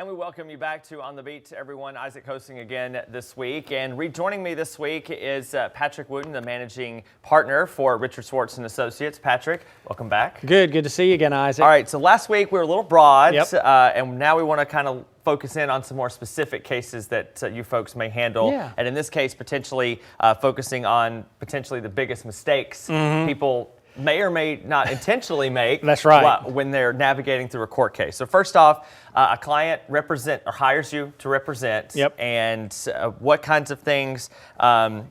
And we welcome you back to On the Beat, everyone. Isaac hosting again this week. And rejoining me this week is Patrick Wooten, the managing partner for Richard SCHWARTZ & Associates. Patrick, welcome back. Good to see you again, Isaac. All right, so last week we were a little broad, Yep. And now we want to kind of focus in on some more specific cases that you folks may handle. Yeah. And in this case, potentially focusing on potentially the biggest mistakes people may or may not intentionally make. That's right. When they're navigating through a court case. So first off, a client hires you to represent. Yep. And what kinds of things can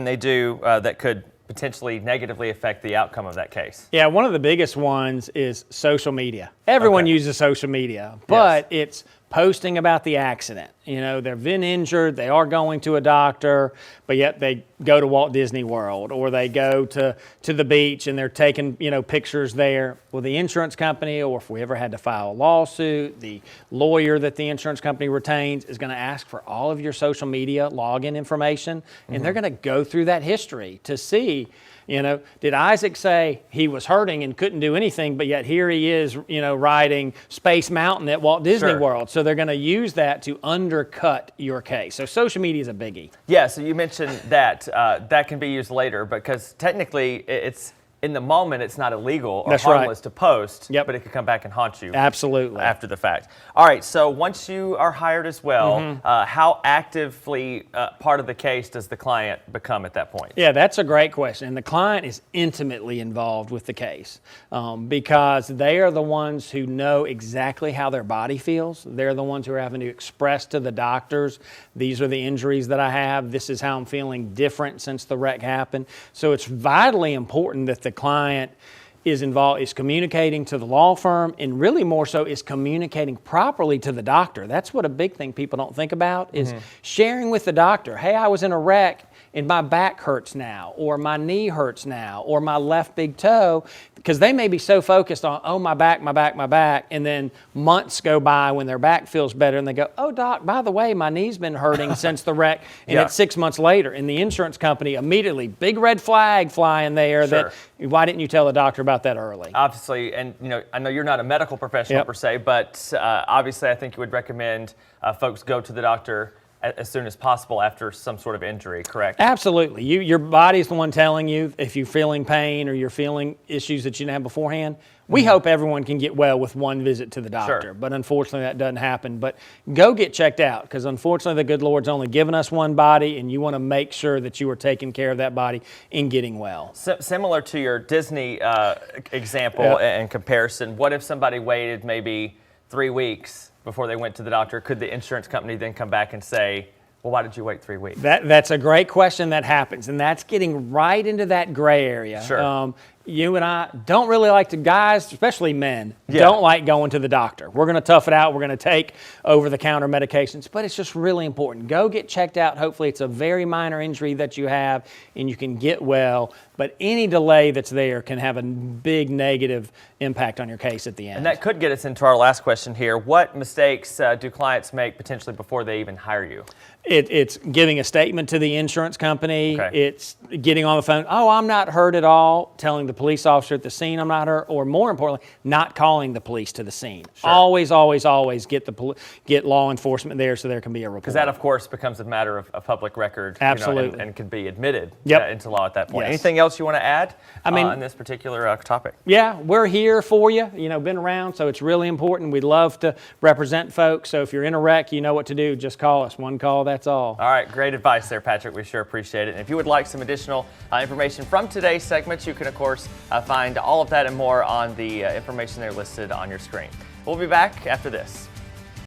they do that could potentially negatively affect the outcome of that case? Yeah, one of the biggest ones is social media. Everyone uses social media, but it's posting about the accident. You know, they've been injured, they are going to a doctor, but yet they go to Walt Disney World or they go to the beach and they're taking, pictures there. Well, the insurance company, or if we ever had to file a lawsuit, the lawyer that the insurance company retains is going to ask for all of your social media login information, and they're going to go through that history to see, did Isaac say he was hurting and couldn't do anything, but yet here he is, riding Space Mountain at Walt Disney World. So they're going to use that to undercut your case. So social media is a biggie. Yeah, so you mentioned that that can be used later because technically it's in the moment it's not illegal or harmless to post, but it could come back and haunt you. Absolutely. After the fact. All right, so once you are hired as well, how actively part of the case does the client become at that point? Yeah, that's a great question. And the client is intimately involved with the case because they are the ones who know exactly how their body feels. They're the ones who are having to express to the doctors, these are the injuries that I have. This is how I'm feeling different since the wreck happened. So it's vitally important that the client is involved, is communicating to the law firm, and really more so is communicating properly to the doctor. That's what a big thing people don't think about is sharing with the doctor, hey, I was in a wreck and my back hurts now, or my knee hurts now, or my left big toe, because they may be so focused on, oh, my back, and then months go by when their back feels better, and they go, oh, doc, by the way, my knee's been hurting since the wreck, and it's 6 months later, and the insurance company immediately, big red flag flying there, that why didn't you tell the doctor about that early? Obviously, and I know you're not a medical professional per se, but obviously I think you would recommend folks go to the doctor as soon as possible after some sort of injury, correct? Absolutely. Your body's the one telling you if you're feeling pain or you're feeling issues that you didn't have beforehand. We hope everyone can get well with one visit to the doctor, but unfortunately that doesn't happen. But go get checked out because unfortunately the good Lord's only given us one body and you want to make sure that you are taking care of that body and getting well. Similar to your Disney example and comparison, what if somebody waited maybe 3 weeks before they went to the doctor? Could the insurance company then come back and say, well, why did you wait 3 weeks? That's a great question that happens, and that's getting right into that gray area. Sure. You and I don't really like to, guys, especially men, don't like going to the doctor. We're going to tough it out. We're going to take over-the-counter medications, but it's just really important. Go get checked out. Hopefully it's a very minor injury that you have and you can get well, but any delay that's there can have a big negative impact on your case at the end. And that could get us into our last question here. What mistakes do clients make potentially before they even hire you? It's giving a statement to the insurance company. It's getting on the phone, oh, I'm not hurt at all, telling the police officer at the scene I'm not hurt, or more importantly, not calling the police to the scene. Always get law enforcement there so there can be a report. Because that, of course, becomes a matter of public record. Absolutely. And can be admitted into law at that point. Anything else you want to add on this particular topic? Yeah, we're here for you. Been around, so it's really important. We'd love to represent folks. So if you're in a wreck, you know what to do. Just call us. One call, that's all. All right, great advice there, Patrick. We sure appreciate it. And if you would like some additional information from today's segments, you can, of course, find all of that and more on the information there listed on your screen. We'll be back after this.